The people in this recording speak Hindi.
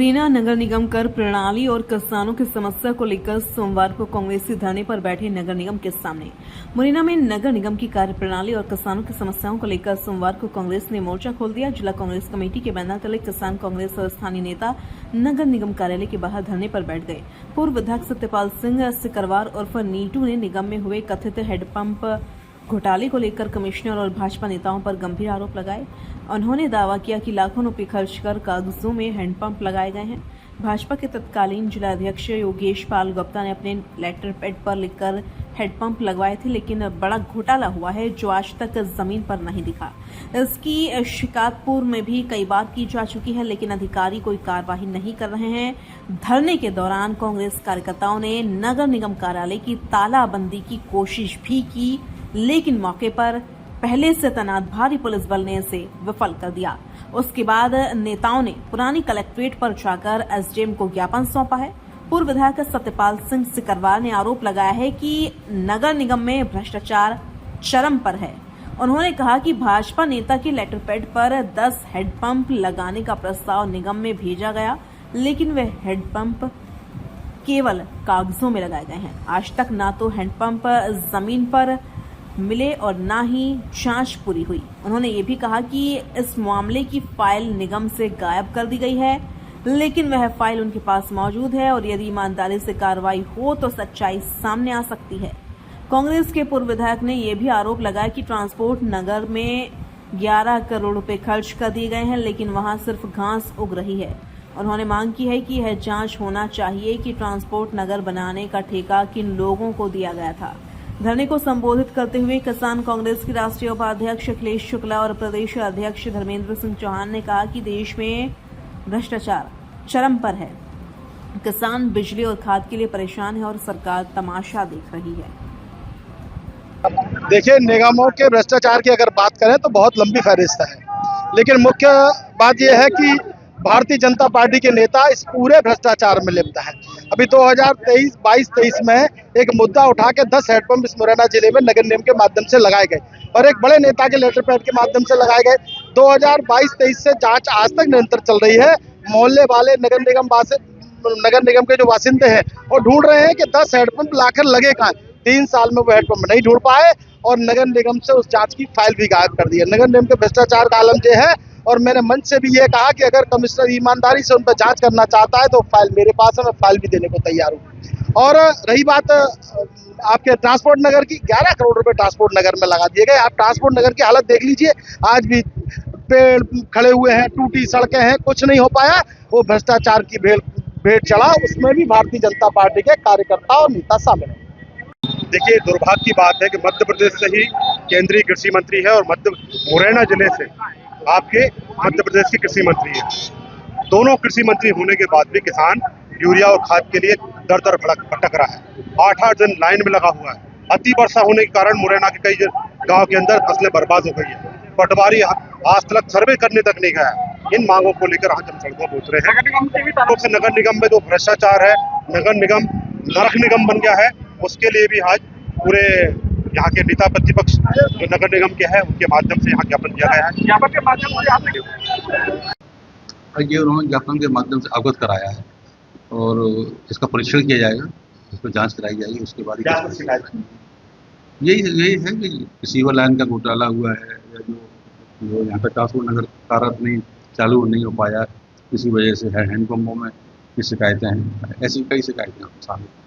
मुरैना नगर निगम कर प्रणाली और किसानों की समस्या को लेकर सोमवार को कांग्रेसी धरने पर बैठे नगर निगम के सामने। मुरैना में नगर निगम की कार्यप्रणाली और किसानों की समस्याओं को लेकर सोमवार को कांग्रेस ने मोर्चा खोल दिया। जिला कांग्रेस कमेटी के बैनर तले किसान कांग्रेस और स्थानीय नेता नगर निगम कार्यालय के बाहर धरने पर बैठ गए। पूर्व विधायक सत्यपाल सिंह सिकरवार उर्फ नीटू ने निगम में हुए कथित हैंडपंप घोटाले को लेकर कमिश्नर और भाजपा नेताओं पर गंभीर आरोप लगाए। उन्होंने दावा किया कि लाखों रुपए खर्च कर कागजों में हैंडपंप लगाए गए हैं। भाजपा के तत्कालीन जिलाध्यक्ष योगेश पाल गुप्ता ने अपने लेटर पैड पर लिखकर हैंडपंप लगवाए थे, लेकिन बड़ा घोटाला हुआ है जो आज तक जमीन पर नहीं दिखा। इसकी शिकायत पूर्व में भी कई बार की जा चुकी है, लेकिन अधिकारी कोई कार्रवाई नहीं कर रहे हैं। धरने के दौरान कांग्रेस कार्यकर्ताओं ने नगर निगम कार्यालय की तालाबंदी की कोशिश भी की, लेकिन मौके पर पहले से तैनात भारी पुलिस बल ने इसे विफल कर दिया। उसके बाद नेताओं ने पुरानी कलेक्ट्रेट पर जाकर एसडीएम को ज्ञापन सौंपा है। पूर्व विधायक सत्यपाल सिंह सिकरवार ने आरोप लगाया है कि नगर निगम में भ्रष्टाचार चरम पर है। उन्होंने कहा कि भाजपा नेता के लेटर पैड पर 10 हैंडपंप लगाने का प्रस्ताव निगम में भेजा गया, लेकिन वह हैंडपंप केवल कागजों में लगाए गए हैं। आज तक ना तो हैंडपंप जमीन पर मिले और ना ही जांच पूरी हुई। उन्होंने ये भी कहा कि इस मामले की फाइल निगम से गायब कर दी गई है, लेकिन वह फाइल उनके पास मौजूद है और यदि ईमानदारी से कार्रवाई हो तो सच्चाई सामने आ सकती है। कांग्रेस के पूर्व विधायक ने यह भी आरोप लगाया कि ट्रांसपोर्ट नगर में 11 करोड़ रुपए खर्च कर दिए गए हैं, लेकिन वहां सिर्फ घास उग रही है। उन्होंने मांग की है कि यह जांच होना चाहिए कि ट्रांसपोर्ट नगर बनाने का ठेका किन लोगों को दिया गया था। धरने को संबोधित करते हुए किसान कांग्रेस के राष्ट्रीय उपाध्यक्ष अखिलेश शुक्ला और प्रदेश अध्यक्ष धर्मेंद्र सिंह चौहान ने कहा कि देश में भ्रष्टाचार चरम पर है। किसान बिजली और खाद के लिए परेशान है और सरकार तमाशा देख रही है। देखिए, निगमों के भ्रष्टाचार की अगर बात करें तो बहुत लंबी फहरिस्त है, लेकिन मुख्य बात यह है कि भारतीय जनता पार्टी के नेता इस पूरे भ्रष्टाचार में लिप्त है। अभी 2022-23 में एक मुद्दा उठा के 10 हैंडपंप इस मुरैना जिले में नगर निगम के माध्यम से लगाए गए और एक बड़े नेता के लेटर पैड के माध्यम से लगाए गए। 2022-23 से जांच आज तक निरंतर चल रही है। मोहल्ले वाले नगर निगम के जो वासिंदे हैं वो ढूंढ रहे हैं कि 10 हैंडपंप लाकर लगे कहाँ। 3 साल में वो हैंडपंप नहीं ढूंढ पाए और नगर निगम से उस जांच की फाइल भी गायब कर दी है। नगर निगम के भ्रष्टाचार का आलम ये है और मैंने मंच से भी ये कहा कि अगर कमिश्नर ईमानदारी से उन पर जांच करना चाहता है तो फाइल मेरे पास है, मैं फाइल भी देने को तैयार हूँ। और रही बात आपके ट्रांसपोर्ट नगर की, 11 करोड़ रुपए ट्रांसपोर्ट नगर में लगा दिए गए। आप ट्रांसपोर्ट नगर की हालत देख लीजिए, आज भी पेड़ खड़े हुए हैं, टूटी सड़कें हैं, कुछ नहीं हो पाया। वो भ्रष्टाचार की भेंट चढ़ा, उसमें भी भारतीय जनता पार्टी के कार्यकर्ता और नेता शामिल है। देखिए, दुर्भाग्य की बात है कि मध्य प्रदेश से ही केंद्रीय कृषि मंत्री है और मुरैना जिले से आपके मध्य प्रदेश के कृषि मंत्री है। दोनों कृषि मंत्री होने के बाद भी किसान यूरिया और खाद के लिए दर दर भटक रहा है। 8-8 दिन लाइन में लगा हुआ है। अति वर्षा होने के कारण मुरैना के कई गांव के अंदर फसलें बर्बाद हो गई है। पटवारी आज तक सर्वे करने तक नहीं गया। इन मांगों को लेकर आज हम सड़कों पर उतरे हैं। नगर निगम में जो भ्रष्टाचार है, नगर निगम नरक निगम बन गया है, उसके लिए भी आज पूरे यहाँ के नेता प्रतिपक्ष जो नगर निगम के हैं उनके माध्यम से यहाँ ज्ञापन दिया गया है। ज्ञापन के माध्यम से ये उन्होंने ज्ञापन के माध्यम से अवगत कराया है और इसका परीक्षण किया जाएगा, इस पर जांच कराई जाएगी। उसके बाद यही है कि सीवर लाइन का घोटाला हुआ है, जो यहाँ पर ट्रांसपोर्ट नगर कार्य नहीं चालू नहीं हो पाया, इसी वजह से हैंडपंपों में शिकायतें हैं। ऐसी कई शिकायतें सामने